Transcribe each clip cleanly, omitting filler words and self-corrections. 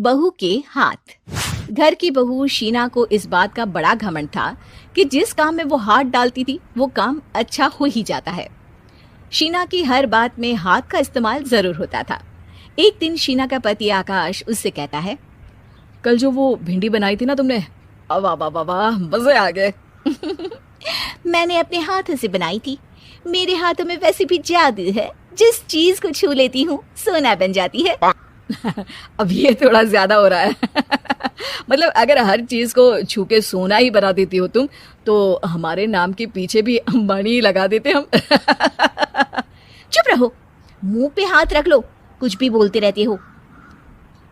बहू के हाथ। घर की बहू शीना को इस बात का बड़ा घमंड था कि जिस काम में वो हाथ डालती थी वो काम अच्छा हो ही जाता है। शीना की हर बात में हाथ का इस्तेमाल जरूर होता था। एक दिन शीना का पति आकाश उससे कहता है, कल जो वो भिंडी बनाई थी ना तुमने, वाह वाह वाह वाह, मजे आ गए। मैंने अपने हाथों से बनाई थी। मेरे हाथों में वैसे भी जादू है, जिस चीज को छू लेती हूँ सोना बन जाती है। अब ये थोड़ा ज्यादा हो रहा है। मतलब अगर हर चीज को छू के सोना ही बना देती हो तुम, तो हमारे नाम के पीछे भी मणि लगा देते हम। चुप रहो, मुंह पे हाथ रख लो, कुछ भी बोलते रहते हो।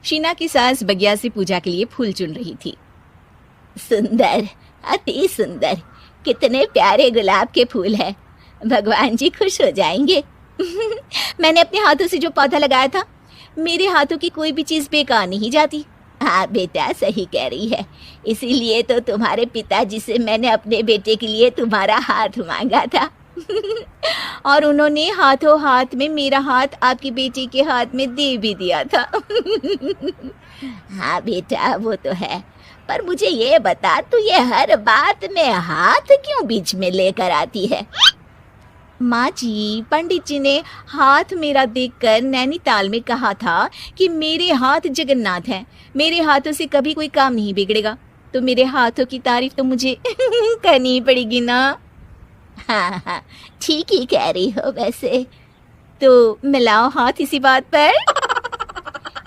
शीना की सास बगिया से पूजा के लिए फूल चुन रही थी। सुंदर, अति सुंदर, कितने प्यारे गुलाब के फूल हैं, भगवान जी खुश हो जाएंगे। मैंने अपने हाथों से जो पौधा लगाया था, मेरे हाथों की कोई भी चीज बेकार नहीं जाती। हाँ बेटा, सही कह रही है, इसीलिए तो तुम्हारे पिताजी से मैंने अपने बेटे के लिए तुम्हारा हाथ मांगा था। और उन्होंने हाथों हाथ में मेरा हाथ आपकी बेटी के हाथ में दे भी दिया था। हाँ बेटा, वो तो है, पर मुझे ये बता, तू ये हर बात में हाथ क्यों बीच में लेकर आती है? माँ जी, पंडित जी ने हाथ मेरा देखकर नैनीताल में कहा था कि मेरे हाथ जगन्नाथ हैं, मेरे हाथों से कभी कोई काम नहीं बिगड़ेगा, तो मेरे हाथों की तारीफ तो मुझे करनी पड़ेगी ना। हाँ हाँ, ठीक ही कह रही हो वैसे, तो मिलाओ हाथ इसी बात पर।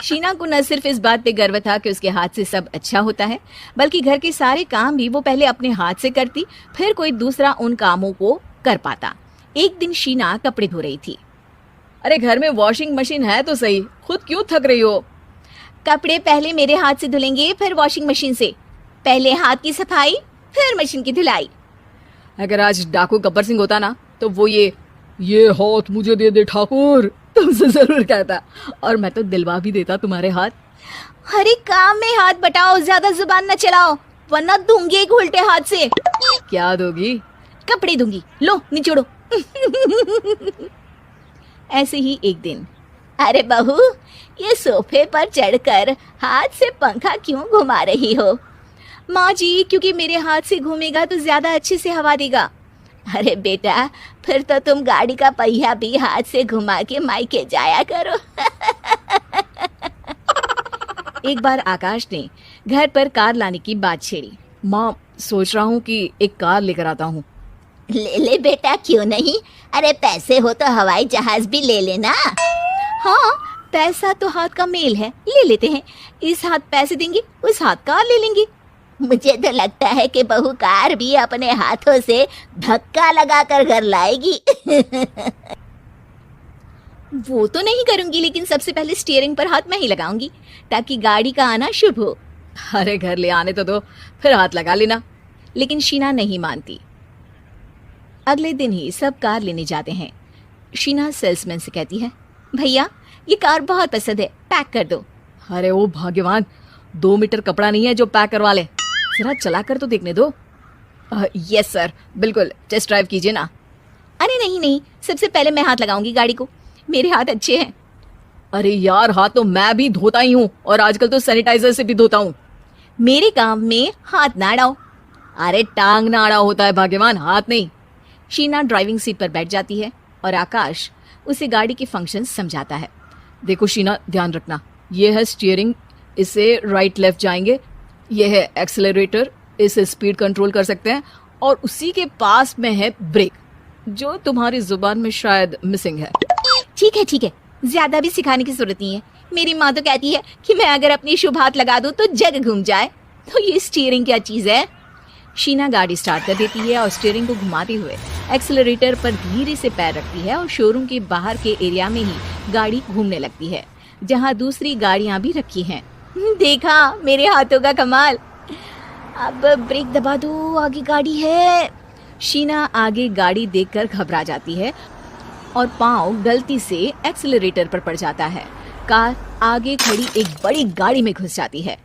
शीना को न सिर्फ इस बात पे गर्व था कि उसके हाथ से सब अच्छा होता है, बल्कि घर के सारे काम भी वो पहले अपने हाथ से करती, फिर कोई दूसरा उन कामों को कर पाता। एक दिन शीना कपड़े धो रही थी। अरे घर में वॉशिंग मशीन है तो सही, खुद क्यों थक रही हो? कपड़े पहले मेरे हाथ से धुलेंगे, फिर वॉशिंग मशीन से। पहले हाथ की सफाई, फिर मशीन की धुलाई। अगर आज डाकू गब्बर सिंह होता ना, तो वो ये हाथ मुझे दे दे ठाकुर तुमसे जरूर कहता, और मैं तो दिलवा भी देता तुम्हारे हाथ। हर एक काम में हाथ बटाओ, ज्यादा जुबान न चलाओ, वरना दूंगी एक उल्टे हाथ से। क्या दोगी? कपड़े दूंगी, लो निचोड़ो। ऐसे ही एक दिन, अरे बहू, ये सोफे पर चढ़कर हाथ से पंखा क्यों घुमा रही हो? माँ जी, क्योंकि मेरे हाथ से घूमेगा तो ज्यादा अच्छे से हवा देगा। अरे बेटा, फिर तो तुम गाड़ी का पहिया भी हाथ से घुमा के मायके जाया करो। एक बार आकाश ने घर पर कार लाने की बात छेड़ी। माँ, सोच रहा हूँ कि एक कार लेकर आता हूँ। ले ले बेटा, क्यों नहीं? अरे पैसे हो तो हवाई जहाज भी ले लेना। हाँ, पैसा तो हाथ का मेल है, ले लेते हैं। इस हाथ पैसे देंगे, उस हाथ कार ले लेंगे। मुझे तो लगता है कि बहू कार भी अपने हाथों से धक्का लगाकर घर लाएगी। वो तो नहीं करूंगी, लेकिन सबसे पहले स्टीयरिंग पर हाथ मैं ही लगाऊंगी, ताकि गाड़ी का आना शुभ हो। अरे घर ले आने तो दो, फिर हाथ लगा लेना। लेकिन शीना नहीं मानती। अगले दिन ही सब कार लेने जाते हैं। शीना सेल्समैन से कहती है, भैया ये कार बहुत पसंद है, पैक कर दो। अरे ओ भाग्यवान, 2 मीटर कपड़ा नहीं है जो पैक करवा ले, जरा चला कर तो देखने दो। यस सर, बिल्कुल, टेस्ट ड्राइव कीजिए ना। अरे नहीं नहीं, सबसे पहले मैं हाथ लगाऊंगी गाड़ी को, मेरे हाथ अच्छे हैं। अरे यार, हाथ तो मैं भी धोता ही हूँ, और आजकल तो सैनिटाइजर से भी धोता हूँ। मेरे काम में हाथ ना अड़ाओ। अरे टांग ना अड़ा होता है भाग्यवान, हाथ नहीं। शीना ड्राइविंग सीट पर बैठ जाती है और आकाश उसे गाड़ी के फंक्शन समझाता है। देखो शीना, ध्यान रखना, ये है स्टीयरिंग, इसे राइट लेफ्ट जाएंगे, ये है एक्सेलरेटर, इसे स्पीड कंट्रोल कर सकते हैं, और उसी के पास में है ब्रेक, जो तुम्हारी जुबान में शायद मिसिंग है। ठीक है, ज्यादा भी सिखाने की जरूरत नहीं है। मेरी माँ तो कहती है कि मैं अगर अपनी शुभ हाथ लगा दूं तो जग घूम जाए, तो ये स्टीयरिंग क्या चीज है? शीना गाड़ी स्टार्ट कर देती है और स्टीयरिंग को घुमाते हुए एक्सेलरेटर पर धीरे से पैर रखती है, और शोरूम के बाहर के एरिया में ही गाड़ी घूमने लगती है, जहाँ दूसरी गाड़ियाँ भी रखी हैं। देखा मेरे हाथों का कमाल। अब ब्रेक दबा दो, आगे गाड़ी है। शीना आगे गाड़ी देखकर घबरा जाती है और पाँव गलती से एक्सेलरेटर पर पड़ जाता है। कार आगे खड़ी एक बड़ी गाड़ी में घुस जाती है।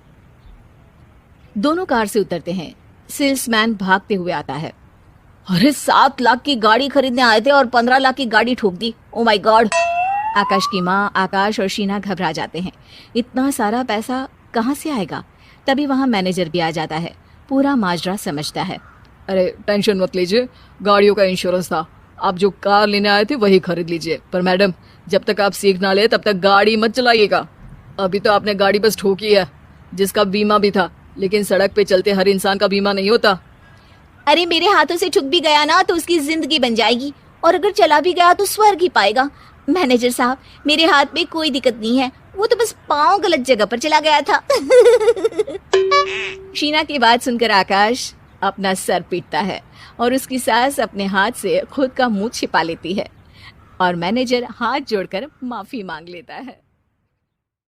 दोनों कार से उतरते हैं। सेल्समैन भागते हुए आता है। अरे 7 लाख की गाड़ी खरीदने आए थे और 15 लाख की गाड़ी ठोक दी। Oh my God. आकाश की माँ, आकाश और शीना घबरा जाते हैं। इतना सारा पैसा कहाँ से आएगा? तभी वहाँ मैनेजर भी आ जाता है, पूरा माजरा समझता है। अरे टेंशन मत लीजिए, गाड़ियों का इंश्योरेंस था, आप जो कार लेने आए थे वही खरीद लीजिए। पर मैडम, जब तक आप सीख ना ले तब तक गाड़ी मत चलाइएगा। अभी तो आपने गाड़ी बस ठोकी है, जिसका बीमा भी था, लेकिन सड़क पे चलते हर इंसान का बीमा नहीं होता। अरे मेरे हाथों से ठुक भी गया ना तो उसकी जिंदगी बन जाएगी, और अगर चला भी गया तो स्वर्ग ही पाएगा। मैनेजर साहब, मेरे हाथ में कोई दिक्कत नहीं है, वो तो बस पाँव गलत जगह पर चला गया था। शीना की बात सुनकर आकाश अपना सर पीटता है और उसकी सास अपने हाथ से खुद का मुंह छिपा लेती है और मैनेजर हाथ जोड़कर माफी मांग लेता है।